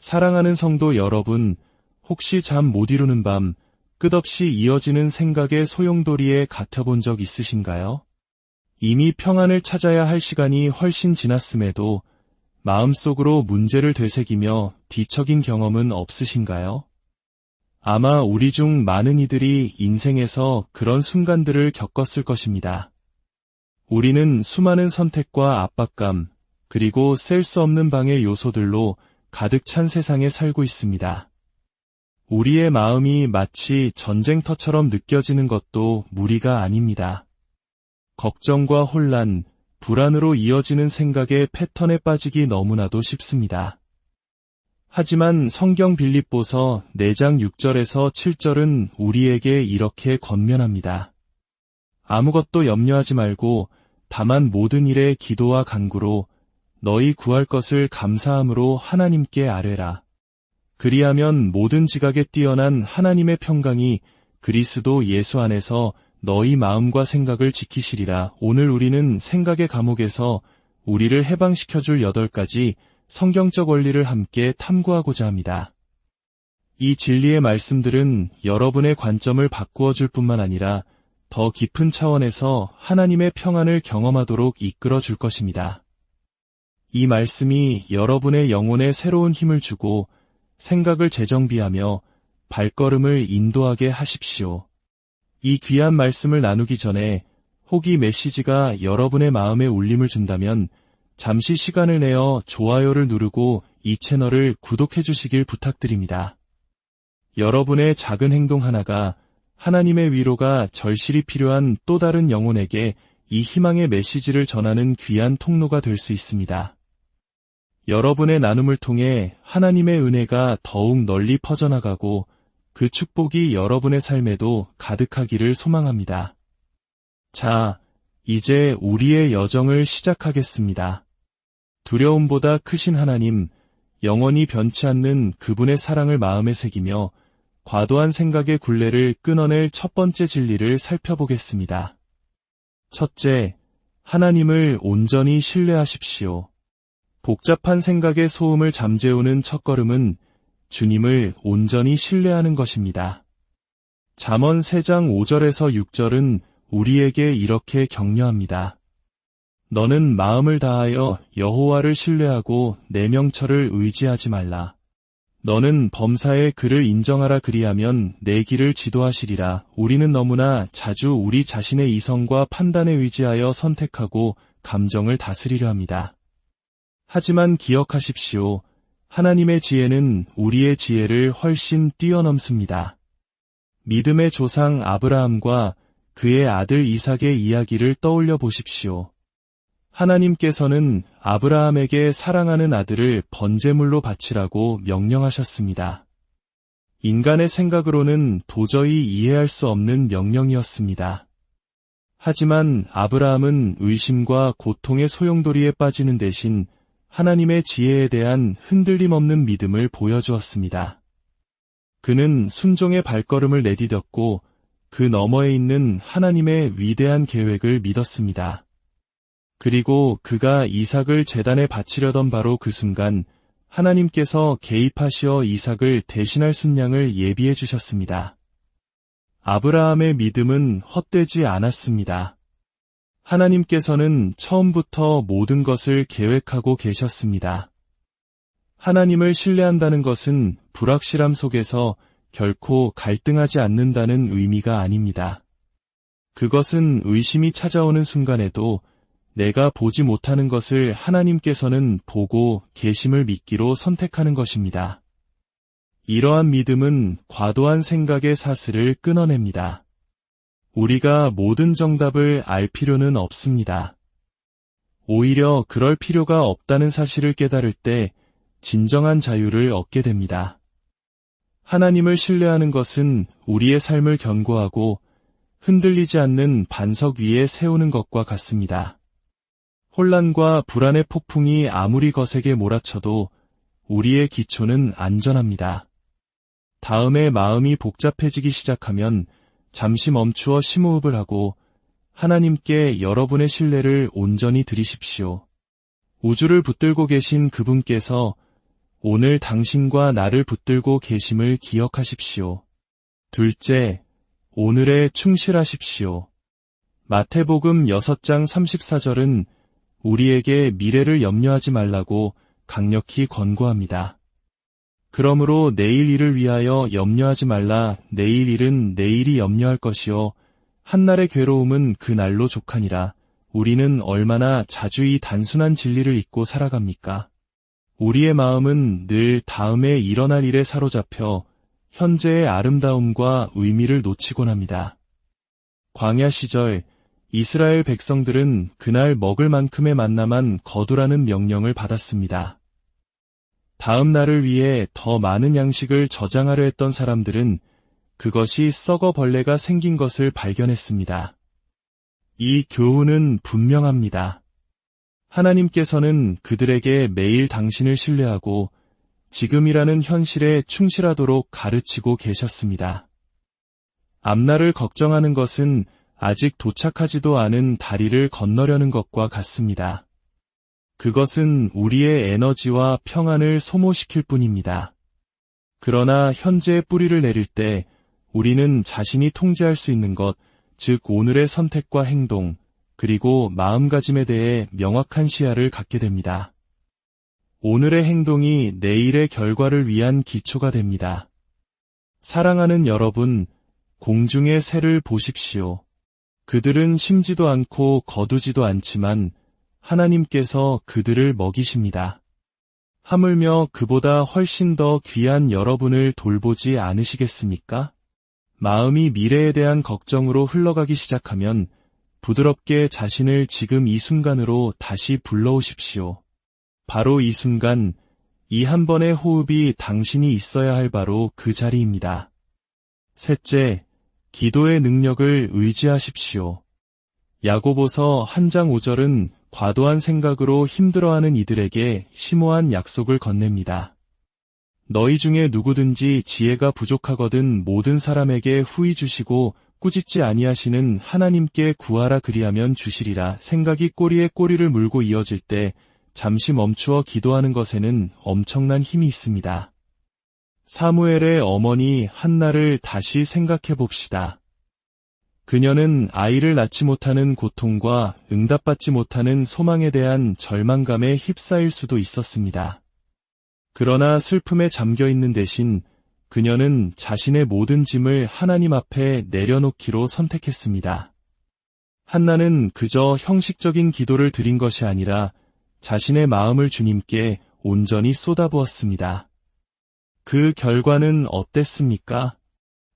사랑하는 성도 여러분, 혹시 잠 못 이루는 밤, 끝없이 이어지는 생각의 소용돌이에 갇혀본 적 있으신가요? 이미 평안을 찾아야 할 시간이 훨씬 지났음에도 마음속으로 문제를 되새기며 뒤척인 경험은 없으신가요? 아마 우리 중 많은 이들이 인생에서 그런 순간들을 겪었을 것입니다. 우리는 수많은 선택과 압박감, 그리고 셀 수 없는 방해 요소들로 가득 찬 세상에 살고 있습니다. 우리의 마음이 마치 전쟁터처럼 느껴지는 것도 무리가 아닙니다. 걱정과 혼란, 불안으로 이어지는 생각의 패턴에 빠지기 너무나도 쉽습니다. 하지만 성경 빌립보서 4장 6절에서 7절은 우리에게 이렇게 권면합니다. 아무것도 염려하지 말고 다만 모든 일에 기도와 간구로 너희 구할 것을 감사함으로 하나님께 아뢰라. 그리하면 모든 지각에 뛰어난 하나님의 평강이 그리스도 예수 안에서 너희 마음과 생각을 지키시리라. 오늘 우리는 생각의 감옥에서 우리를 해방시켜줄 8가지 성경적 원리를 함께 탐구하고자 합니다. 이 진리의 말씀들은 여러분의 관점을 바꾸어 줄 뿐만 아니라 더 깊은 차원에서 하나님의 평안을 경험하도록 이끌어 줄 것입니다. 이 말씀이 여러분의 영혼에 새로운 힘을 주고 생각을 재정비하며 발걸음을 인도하게 하십시오. 이 귀한 말씀을 나누기 전에 혹 이 메시지가 여러분의 마음에 울림을 준다면 잠시 시간을 내어 좋아요를 누르고 이 채널을 구독해 주시길 부탁드립니다. 여러분의 작은 행동 하나가 하나님의 위로가 절실히 필요한 또 다른 영혼에게 이 희망의 메시지를 전하는 귀한 통로가 될 수 있습니다. 여러분의 나눔을 통해 하나님의 은혜가 더욱 널리 퍼져나가고 그 축복이 여러분의 삶에도 가득하기를 소망합니다. 자, 이제 우리의 여정을 시작하겠습니다. 두려움보다 크신 하나님, 영원히 변치 않는 그분의 사랑을 마음에 새기며 과도한 생각의 굴레를 끊어낼 첫 번째 진리를 살펴보겠습니다. 첫째, 하나님을 온전히 신뢰하십시오. 복잡한 생각의 소음을 잠재우는 첫걸음은 주님을 온전히 신뢰하는 것입니다. 잠언 3장 5절에서 6절은 우리에게 이렇게 격려합니다. 너는 마음을 다하여 여호와를 신뢰하고 내 명철을 의지하지 말라. 너는 범사에 그를 인정하라. 그리하면 내 길을 지도하시리라. 우리는 너무나 자주 우리 자신의 이성과 판단에 의지하여 선택하고 감정을 다스리려 합니다. 하지만 기억하십시오. 하나님의 지혜는 우리의 지혜를 훨씬 뛰어넘습니다. 믿음의 조상 아브라함과 그의 아들 이삭의 이야기를 떠올려 보십시오. 하나님께서는 아브라함에게 사랑하는 아들을 번제물로 바치라고 명령하셨습니다. 인간의 생각으로는 도저히 이해할 수 없는 명령이었습니다. 하지만 아브라함은 의심과 고통의 소용돌이에 빠지는 대신 하나님의 지혜에 대한 흔들림 없는 믿음을 보여주었습니다. 그는 순종의 발걸음을 내디뎠고 그 너머에 있는 하나님의 위대한 계획을 믿었습니다. 그리고 그가 이삭을 제단에 바치려던 바로 그 순간 하나님께서 개입하시어 이삭을 대신할 순양을 예비해 주셨습니다. 아브라함의 믿음은 헛되지 않았습니다. 하나님께서는 처음부터 모든 것을 계획하고 계셨습니다. 하나님을 신뢰한다는 것은 불확실함 속에서 결코 갈등하지 않는다는 의미가 아닙니다. 그것은 의심이 찾아오는 순간에도 내가 보지 못하는 것을 하나님께서는 보고 계심을 믿기로 선택하는 것입니다. 이러한 믿음은 과도한 생각의 사슬을 끊어냅니다. 우리가 모든 정답을 알 필요는 없습니다. 오히려 그럴 필요가 없다는 사실을 깨달을 때 진정한 자유를 얻게 됩니다. 하나님을 신뢰하는 것은 우리의 삶을 견고하고 흔들리지 않는 반석 위에 세우는 것과 같습니다. 혼란과 불안의 폭풍이 아무리 거세게 몰아쳐도 우리의 기초는 안전합니다. 다음에 마음이 복잡해지기 시작하면 잠시 멈추어 심호흡을 하고 하나님께 여러분의 신뢰를 온전히 드리십시오. 우주를 붙들고 계신 그분께서 오늘 당신과 나를 붙들고 계심을 기억하십시오. 둘째, 오늘에 충실하십시오. 마태복음 6장 34절은 우리에게 미래를 염려하지 말라고 강력히 권고합니다. 그러므로 내일 일을 위하여 염려하지 말라. 내일 일은 내일이 염려할 것이요 한날의 괴로움은 그 날로 족하니라. 우리는 얼마나 자주 이 단순한 진리를 잊고 살아갑니까? 우리의 마음은 늘 다음에 일어날 일에 사로잡혀 현재의 아름다움과 의미를 놓치곤 합니다. 광야 시절 이스라엘 백성들은 그날 먹을 만큼의 만나만 거두라는 명령을 받았습니다. 다음 날을 위해 더 많은 양식을 저장하려 했던 사람들은 그것이 썩어 벌레가 생긴 것을 발견했습니다. 이 교훈은 분명합니다. 하나님께서는 그들에게 매일 당신을 신뢰하고 지금이라는 현실에 충실하도록 가르치고 계셨습니다. 앞날을 걱정하는 것은 아직 도착하지도 않은 다리를 건너려는 것과 같습니다. 그것은 우리의 에너지와 평안을 소모시킬 뿐입니다. 그러나 현재의 뿌리를 내릴 때 우리는 자신이 통제할 수 있는 것, 즉 오늘의 선택과 행동, 그리고 마음가짐에 대해 명확한 시야를 갖게 됩니다. 오늘의 행동이 내일의 결과를 위한 기초가 됩니다. 사랑하는 여러분, 공중의 새를 보십시오. 그들은 심지도 않고 거두지도 않지만 하나님께서 그들을 먹이십니다. 하물며 그보다 훨씬 더 귀한 여러분을 돌보지 않으시겠습니까? 마음이 미래에 대한 걱정으로 흘러가기 시작하면 부드럽게 자신을 지금 이 순간으로 다시 불러오십시오. 바로 이 순간, 이 한 번의 호흡이 당신이 있어야 할 바로 그 자리입니다. 셋째, 기도의 능력을 의지하십시오. 야고보서 1장 5절은 과도한 생각으로 힘들어하는 이들에게 심오한 약속을 건넵니다. 너희 중에 누구든지 지혜가 부족하거든 모든 사람에게 후히 주시고 꾸짖지 아니하시는 하나님께 구하라 그리하면 주시리라. 생각이 꼬리에 꼬리를 물고 이어질 때 잠시 멈추어 기도하는 것에는 엄청난 힘이 있습니다. 사무엘의 어머니 한나를 다시 생각해 봅시다. 그녀는 아이를 낳지 못하는 고통과 응답받지 못하는 소망에 대한 절망감에 휩싸일 수도 있었습니다. 그러나 슬픔에 잠겨 있는 대신 그녀는 자신의 모든 짐을 하나님 앞에 내려놓기로 선택했습니다. 한나는 그저 형식적인 기도를 드린 것이 아니라 자신의 마음을 주님께 온전히 쏟아부었습니다. 그 결과는 어땠습니까?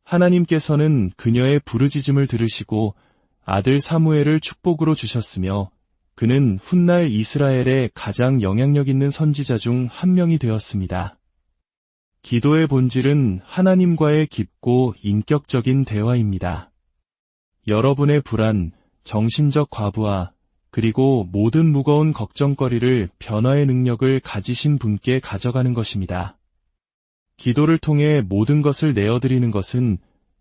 하나님께서는 그녀의 부르짖음을 들으시고 아들 사무엘을 축복으로 주셨으며 그는 훗날 이스라엘의 가장 영향력 있는 선지자 중 한 명이 되었습니다. 기도의 본질은 하나님과의 깊고 인격적인 대화입니다. 여러분의 불안, 정신적 과부하, 그리고 모든 무거운 걱정거리를 변화의 능력을 가지신 분께 가져가는 것입니다. 기도를 통해 모든 것을 내어드리는 것은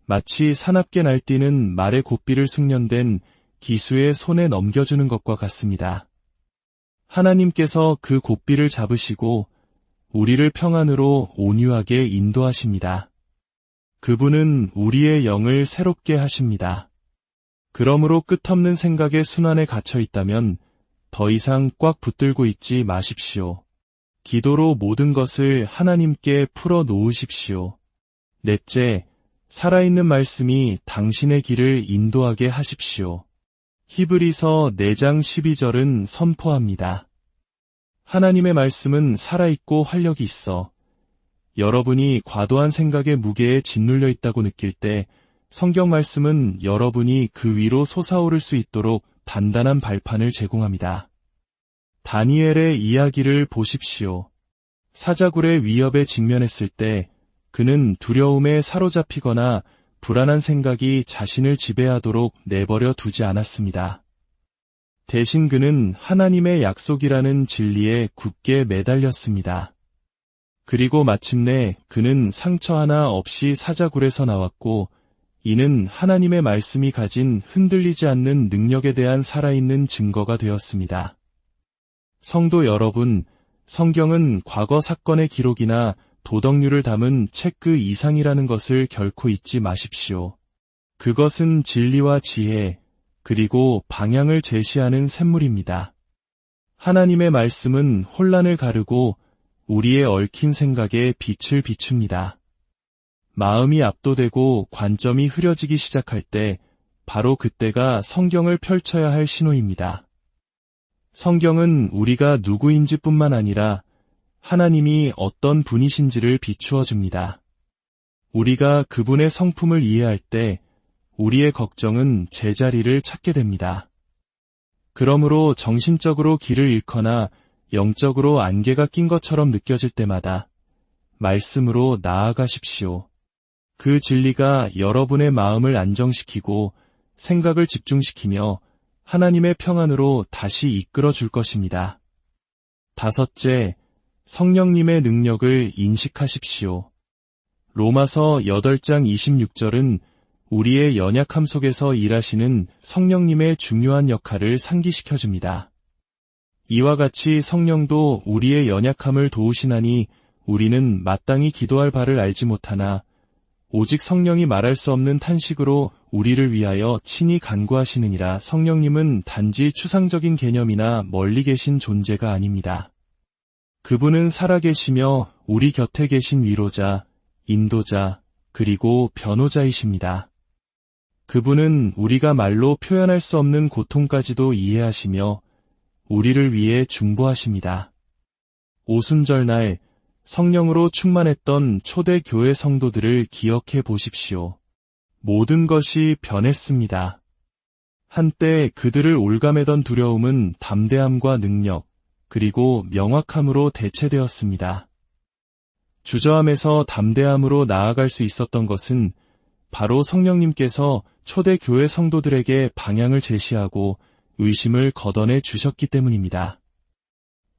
마치 사납게 날뛰는 말의 고삐를 숙련된 기수의 손에 넘겨주는 것과 같습니다. 하나님께서 그 고삐를 잡으시고 우리를 평안으로 온유하게 인도하십니다. 그분은 우리의 영을 새롭게 하십니다. 그러므로 끝없는 생각의 순환에 갇혀 있다면 더 이상 꽉 붙들고 있지 마십시오. 기도로 모든 것을 하나님께 풀어 놓으십시오. 넷째, 살아있는 말씀이 당신의 길을 인도하게 하십시오. 히브리서 4장 12절은 선포합니다. 하나님의 말씀은 살아있고 활력이 있어 여러분이 과도한 생각의 무게에 짓눌려 있다고 느낄 때 성경 말씀은 여러분이 그 위로 솟아오를 수 있도록 단단한 발판을 제공합니다. 다니엘의 이야기를 보십시오. 사자굴의 위협에 직면했을 때 그는 두려움에 사로잡히거나 불안한 생각이 자신을 지배하도록 내버려 두지 않았습니다. 대신 그는 하나님의 약속이라는 진리에 굳게 매달렸습니다. 그리고 마침내 그는 상처 하나 없이 사자굴에서 나왔고 이는 하나님의 말씀이 가진 흔들리지 않는 능력에 대한 살아있는 증거가 되었습니다. 성도 여러분, 성경은 과거 사건의 기록이나 도덕률을 담은 책 그 이상이라는 것을 결코 잊지 마십시오. 그것은 진리와 지혜, 그리고 방향을 제시하는 샘물입니다. 하나님의 말씀은 혼란을 가르고 우리의 얽힌 생각에 빛을 비춥니다. 마음이 압도되고 관점이 흐려지기 시작할 때 바로 그때가 성경을 펼쳐야 할 신호입니다. 성경은 우리가 누구인지 뿐만 아니라 하나님이 어떤 분이신지를 비추어 줍니다. 우리가 그분의 성품을 이해할 때 우리의 걱정은 제자리를 찾게 됩니다. 그러므로 정신적으로 길을 잃거나 영적으로 안개가 낀 것처럼 느껴질 때마다 말씀으로 나아가십시오. 그 진리가 여러분의 마음을 안정시키고 생각을 집중시키며 하나님의 평안으로 다시 이끌어 줄 것입니다. 다섯째, 성령님의 능력을 인식하십시오. 로마서 8장 26절은 우리의 연약함 속에서 일하시는 성령님의 중요한 역할을 상기시켜줍니다. 이와 같이 성령도 우리의 연약함을 도우시나니 우리는 마땅히 기도할 바를 알지 못하나 오직 성령이 말할 수 없는 탄식으로 우리를 위하여 친히 간구하시느니라. 성령님은 단지 추상적인 개념이나 멀리 계신 존재가 아닙니다. 그분은 살아계시며 우리 곁에 계신 위로자, 인도자, 그리고 변호자이십니다. 그분은 우리가 말로 표현할 수 없는 고통까지도 이해하시며 우리를 위해 중보하십니다. 오순절날 성령으로 충만했던 초대 교회 성도들을 기억해 보십시오. 모든 것이 변했습니다. 한때 그들을 올가매던 두려움은 담대함과 능력, 그리고 명확함으로 대체되었습니다. 주저함에서 담대함으로 나아갈 수 있었던 것은 바로 성령님께서 초대 교회 성도들에게 방향을 제시하고 의심을 걷어내 주셨기 때문입니다.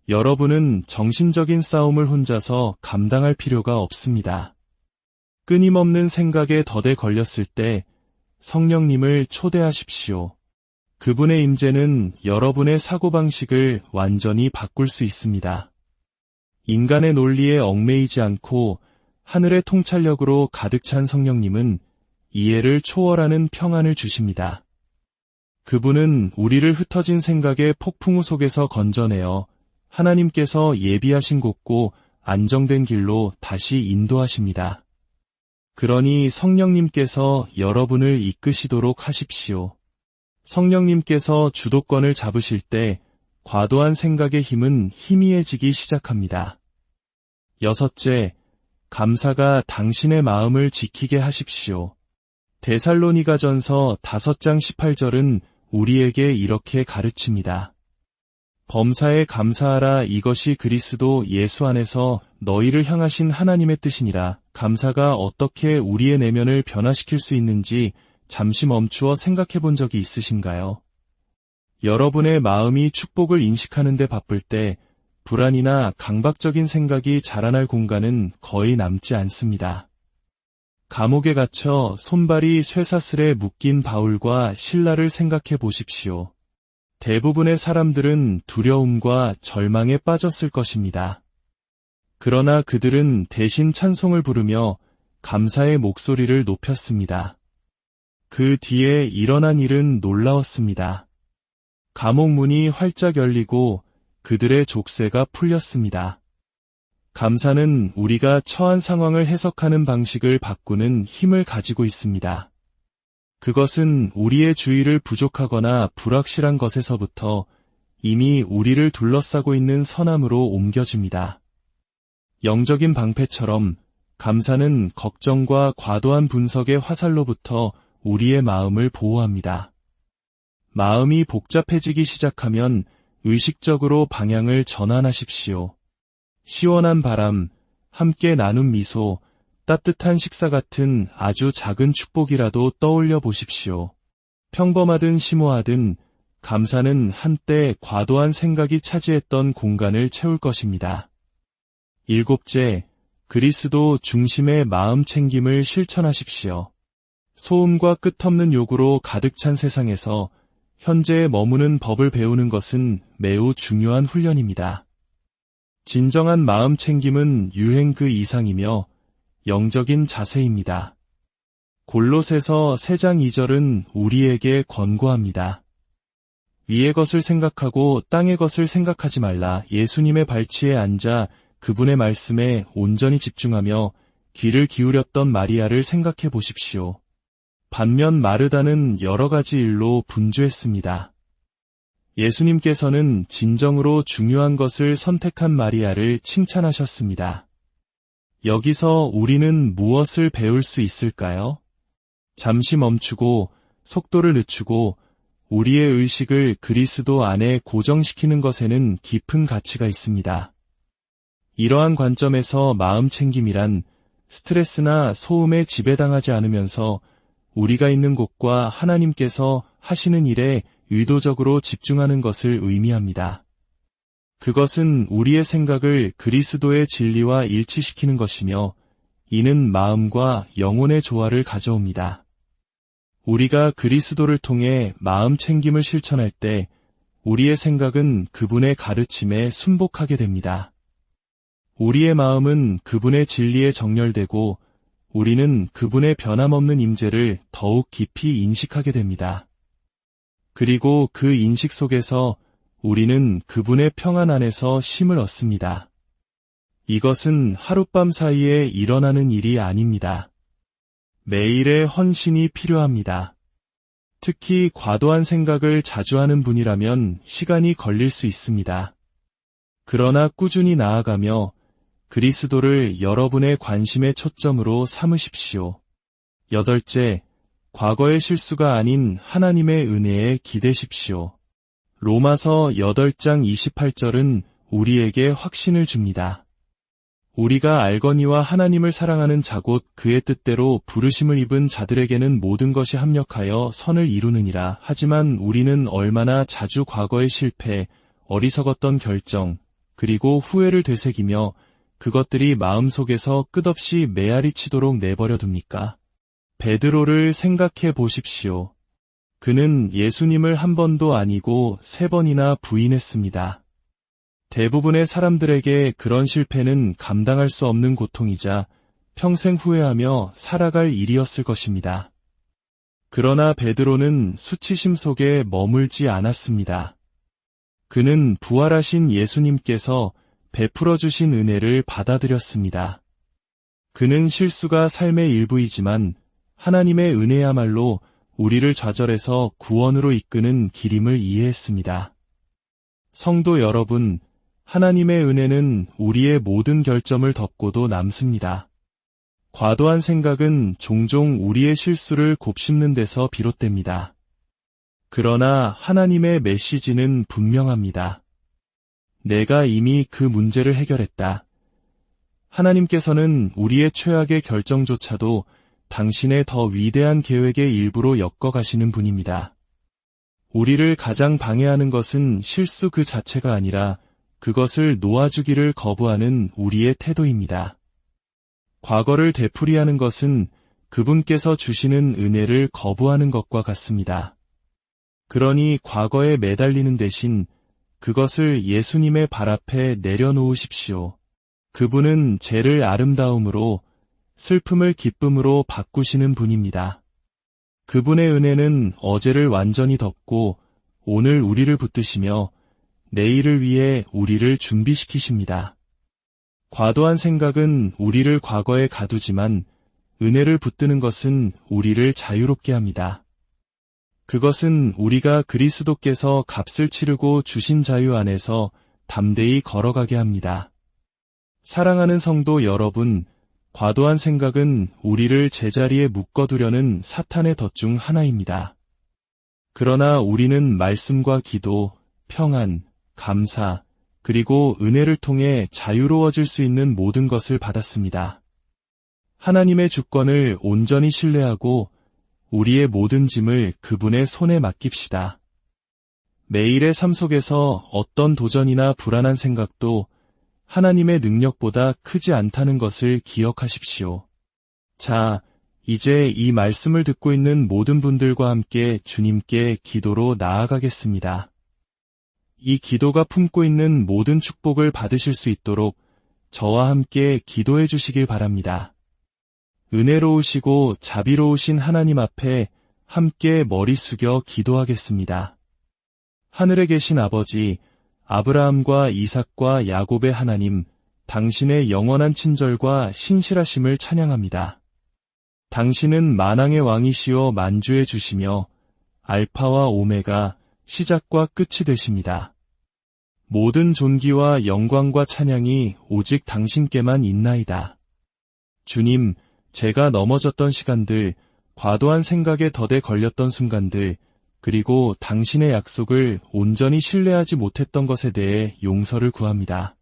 여러분은 정신적인 싸움을 혼자서 감당할 필요가 없습니다. 끊임없는 생각에 덫에 걸렸을 때 성령님을 초대하십시오. 그분의 임재는 여러분의 사고방식을 완전히 바꿀 수 있습니다. 인간의 논리에 얽매이지 않고 하늘의 통찰력으로 가득 찬 성령님은 이해를 초월하는 평안을 주십니다. 그분은 우리를 흩어진 생각의 폭풍우 속에서 건져내어 하나님께서 예비하신 곳고 안정된 길로 다시 인도하십니다. 그러니 성령님께서 여러분을 이끄시도록 하십시오. 성령님께서 주도권을 잡으실 때 과도한 생각의 힘은 희미해지기 시작합니다. 여섯째, 감사가 당신의 마음을 지키게 하십시오. 데살로니가전서 5장 18절은 우리에게 이렇게 가르칩니다. 범사에 감사하라. 이것이 그리스도 예수 안에서 너희를 향하신 하나님의 뜻이니라. 감사가 어떻게 우리의 내면을 변화시킬 수 있는지 잠시 멈추어 생각해 본 적이 있으신가요? 여러분의 마음이 축복을 인식하는 데 바쁠 때 불안이나 강박적인 생각이 자라날 공간은 거의 남지 않습니다. 감옥에 갇혀 손발이 쇠사슬에 묶인 바울과 실라를 생각해 보십시오. 대부분의 사람들은 두려움과 절망에 빠졌을 것입니다. 그러나 그들은 대신 찬송을 부르며 감사의 목소리를 높였습니다. 그 뒤에 일어난 일은 놀라웠습니다. 감옥 문이 활짝 열리고 그들의 족쇄가 풀렸습니다. 감사는 우리가 처한 상황을 해석하는 방식을 바꾸는 힘을 가지고 있습니다. 그것은 우리의 주의를 부족하거나 불확실한 것에서부터 이미 우리를 둘러싸고 있는 선함으로 옮겨줍니다. 영적인 방패처럼 감사는 걱정과 과도한 분석의 화살로부터 우리의 마음을 보호합니다. 마음이 복잡해지기 시작하면 의식적으로 방향을 전환하십시오. 시원한 바람, 함께 나눈 미소, 따뜻한 식사 같은 아주 작은 축복이라도 떠올려 보십시오. 평범하든 심오하든 감사는 한때 과도한 생각이 차지했던 공간을 채울 것입니다. 일곱째, 그리스도 중심의 마음 챙김을 실천하십시오. 소음과 끝없는 요구로 가득 찬 세상에서 현재에 머무는 법을 배우는 것은 매우 중요한 훈련입니다. 진정한 마음 챙김은 유행 그 이상이며 영적인 자세입니다. 골로새서 3장 2절은 우리에게 권고합니다. 위의 것을 생각하고 땅의 것을 생각하지 말라. 예수님의 발치에 앉아 그분의 말씀에 온전히 집중하며 귀를 기울였던 마리아를 생각해 보십시오. 반면 마르다는 여러 가지 일로 분주했습니다. 예수님께서는 진정으로 중요한 것을 선택한 마리아를 칭찬하셨습니다. 여기서 우리는 무엇을 배울 수 있을까요? 잠시 멈추고 속도를 늦추고 우리의 의식을 그리스도 안에 고정시키는 것에는 깊은 가치가 있습니다. 이러한 관점에서 마음 챙김이란 스트레스나 소음에 지배당하지 않으면서 우리가 있는 곳과 하나님께서 하시는 일에 의도적으로 집중하는 것을 의미합니다. 그것은 우리의 생각을 그리스도의 진리와 일치시키는 것이며 이는 마음과 영혼의 조화를 가져옵니다. 우리가 그리스도를 통해 마음 챙김을 실천할 때 우리의 생각은 그분의 가르침에 순복하게 됩니다. 우리의 마음은 그분의 진리에 정렬되고 우리는 그분의 변함없는 임재를 더욱 깊이 인식하게 됩니다. 그리고 그 인식 속에서 우리는 그분의 평안 안에서 쉼을 얻습니다. 이것은 하룻밤 사이에 일어나는 일이 아닙니다. 매일의 헌신이 필요합니다. 특히 과도한 생각을 자주 하는 분이라면 시간이 걸릴 수 있습니다. 그러나 꾸준히 나아가며 그리스도를 여러분의 관심의 초점으로 삼으십시오. 8째, 과거의 실수가 아닌 하나님의 은혜에 기대십시오. 로마서 8장 28절은 우리에게 확신을 줍니다. 우리가 알거니와 하나님을 사랑하는 자 곧 그의 뜻대로 부르심을 입은 자들에게는 모든 것이 합력하여 선을 이루느니라. 하지만 우리는 얼마나 자주 과거의 실패, 어리석었던 결정, 그리고 후회를 되새기며 그것들이 마음속에서 끝없이 메아리 치도록 내버려 둡니까? 베드로를 생각해 보십시오. 그는 예수님을 한 번도 아니고 3번이나 부인했습니다. 대부분의 사람들에게 그런 실패는 감당할 수 없는 고통이자 평생 후회하며 살아갈 일이었을 것입니다. 그러나 베드로는 수치심 속에 머물지 않았습니다. 그는 부활하신 예수님께서 베풀어 주신 은혜를 받아들였습니다. 그는 실수가 삶의 일부이지만 하나님의 은혜야말로 우리를 좌절해서 구원으로 이끄는 길임을 이해했습니다. 성도 여러분, 하나님의 은혜는 우리의 모든 결점을 덮고도 남습니다. 과도한 생각은 종종 우리의 실수를 곱씹는 데서 비롯됩니다. 그러나 하나님의 메시지는 분명합니다. 내가 이미 그 문제를 해결했다. 하나님께서는 우리의 최악의 결정조차도 당신의 더 위대한 계획의 일부로 엮어가시는 분입니다. 우리를 가장 방해하는 것은 실수 그 자체가 아니라 그것을 놓아주기를 거부하는 우리의 태도입니다. 과거를 되풀이하는 것은 그분께서 주시는 은혜를 거부하는 것과 같습니다. 그러니 과거에 매달리는 대신 그것을 예수님의 발 앞에 내려놓으십시오. 그분은 죄를 아름다움으로, 슬픔을 기쁨으로 바꾸시는 분입니다. 그분의 은혜는 어제를 완전히 덮고 오늘 우리를 붙드시며 내일을 위해 우리를 준비시키십니다. 과도한 생각은 우리를 과거에 가두지만 은혜를 붙드는 것은 우리를 자유롭게 합니다. 그것은 우리가 그리스도께서 값을 치르고 주신 자유 안에서 담대히 걸어가게 합니다. 사랑하는 성도 여러분, 과도한 생각은 우리를 제자리에 묶어두려는 사탄의 덫 중 하나입니다. 그러나 우리는 말씀과 기도, 평안, 감사, 그리고 은혜를 통해 자유로워질 수 있는 모든 것을 받았습니다. 하나님의 주권을 온전히 신뢰하고 우리의 모든 짐을 그분의 손에 맡깁시다. 매일의 삶 속에서 어떤 도전이나 불안한 생각도 하나님의 능력보다 크지 않다는 것을 기억하십시오. 자, 이제 이 말씀을 듣고 있는 모든 분들과 함께 주님께 기도로 나아가겠습니다. 이 기도가 품고 있는 모든 축복을 받으실 수 있도록 저와 함께 기도해 주시길 바랍니다. 은혜로우시고 자비로우신 하나님 앞에 함께 머리 숙여 기도하겠습니다. 하늘에 계신 아버지, 아브라함과 이삭과 야곱의 하나님, 당신의 영원한 친절과 신실하심을 찬양합니다. 당신은 만왕의 왕이시여 만주해 주시며 알파와 오메가, 시작과 끝이 되십니다. 모든 존귀와 영광과 찬양이 오직 당신께만 있나이다. 주님, 제가 넘어졌던 시간들, 과도한 생각에 덫에 걸렸던 순간들, 그리고 당신의 약속을 온전히 신뢰하지 못했던 것에 대해 용서를 구합니다.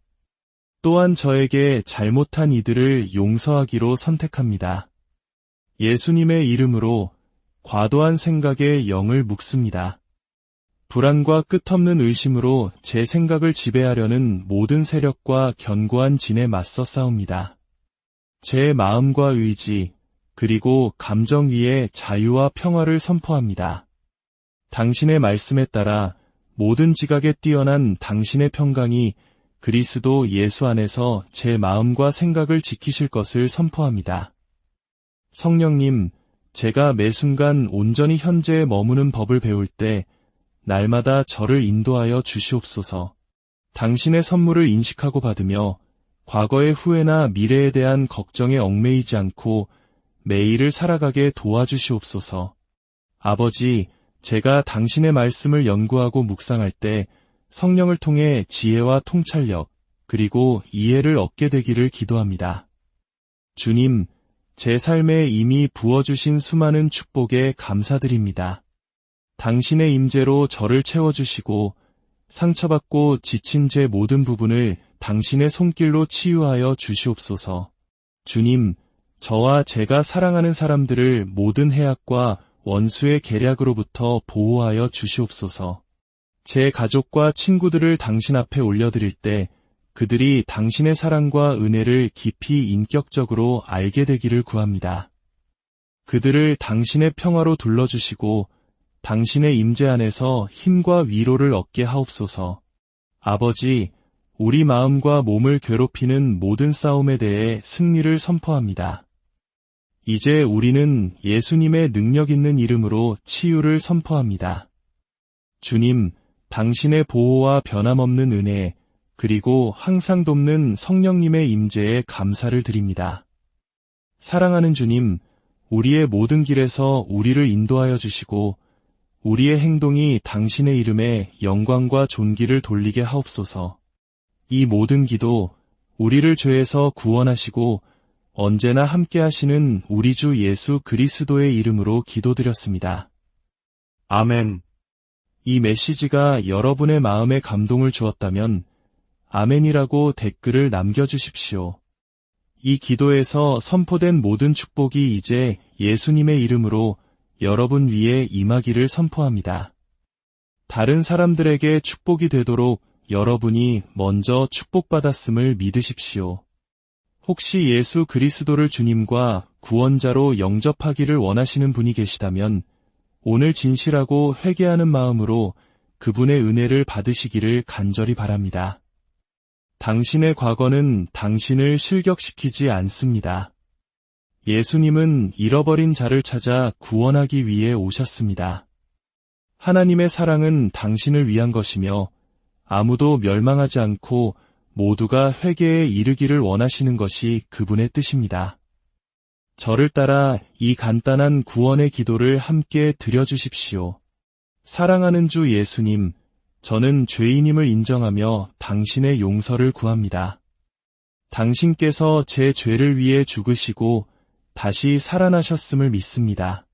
또한 저에게 잘못한 이들을 용서하기로 선택합니다. 예수님의 이름으로 과도한 생각에 영을 묵습니다. 불안과 끝없는 의심으로 제 생각을 지배하려는 모든 세력과 견고한 진에 맞서 싸웁니다. 제 마음과 의지, 그리고 감정 위에 자유와 평화를 선포합니다. 당신의 말씀에 따라 모든 지각에 뛰어난 당신의 평강이 그리스도 예수 안에서 제 마음과 생각을 지키실 것을 선포합니다. 성령님, 제가 매 순간 온전히 현재에 머무는 법을 배울 때 날마다 저를 인도하여 주시옵소서. 당신의 선물을 인식하고 받으며 과거의 후회나 미래에 대한 걱정에 얽매이지 않고 매일을 살아가게 도와주시옵소서. 아버지, 제가 당신의 말씀을 연구하고 묵상할 때 성령을 통해 지혜와 통찰력, 그리고 이해를 얻게 되기를 기도합니다. 주님, 제 삶에 이미 부어주신 수많은 축복에 감사드립니다. 당신의 임재로 저를 채워주시고 상처받고 지친 제 모든 부분을 당신의 손길로 치유하여 주시옵소서. 주님, 저와 제가 사랑하는 사람들을 모든 해악과 원수의 계략으로부터 보호하여 주시옵소서. 제 가족과 친구들을 당신 앞에 올려드릴 때 그들이 당신의 사랑과 은혜를 깊이 인격적으로 알게 되기를 구합니다. 그들을 당신의 평화로 둘러주시고 당신의 임재 안에서 힘과 위로를 얻게 하옵소서. 아버지, 우리 마음과 몸을 괴롭히는 모든 싸움에 대해 승리를 선포합니다. 이제 우리는 예수님의 능력 있는 이름으로 치유를 선포합니다. 주님, 당신의 보호와 변함없는 은혜, 그리고 항상 돕는 성령님의 임재에 감사를 드립니다. 사랑하는 주님, 우리의 모든 길에서 우리를 인도하여 주시고 우리의 행동이 당신의 이름에 영광과 존귀를 돌리게 하옵소서. 이 모든 기도, 우리를 죄에서 구원하시고 언제나 함께 하시는 우리 주 예수 그리스도의 이름으로 기도드렸습니다. 아멘. 이 메시지가 여러분의 마음에 감동을 주었다면 아멘이라고 댓글을 남겨주십시오. 이 기도에서 선포된 모든 축복이 이제 예수님의 이름으로 여러분 위에 임하기를 선포합니다. 다른 사람들에게 축복이 되도록 여러분이 먼저 축복받았음을 믿으십시오. 혹시 예수 그리스도를 주님과 구원자로 영접하기를 원하시는 분이 계시다면 오늘 진실하고 회개하는 마음으로 그분의 은혜를 받으시기를 간절히 바랍니다. 당신의 과거는 당신을 실격시키지 않습니다. 예수님은 잃어버린 자를 찾아 구원하기 위해 오셨습니다. 하나님의 사랑은 당신을 위한 것이며 아무도 멸망하지 않고 모두가 회개에 이르기를 원하시는 것이 그분의 뜻입니다. 저를 따라 이 간단한 구원의 기도를 함께 드려주십시오. 사랑하는 주 예수님, 저는 죄인임을 인정하며 당신의 용서를 구합니다. 당신께서 제 죄를 위해 죽으시고 다시 살아나셨음을 믿습니다.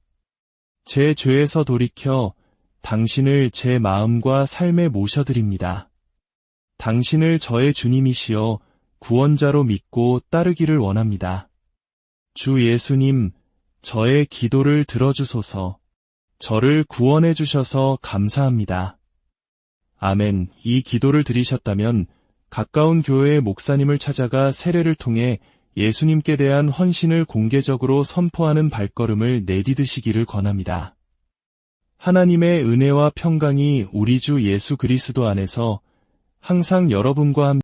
제 죄에서 돌이켜 당신을 제 마음과 삶에 모셔드립니다. 당신을 저의 주님이시여 구원자로 믿고 따르기를 원합니다. 주 예수님, 저의 기도를 들어주소서. 저를 구원해 주셔서 감사합니다. 아멘. 이 기도를 드리셨다면 가까운 교회의 목사님을 찾아가 세례를 통해 예수님께 대한 헌신을 공개적으로 선포하는 발걸음을 내디드시기를 권합니다. 하나님의 은혜와 평강이 우리 주 예수 그리스도 안에서 항상 여러분과 함께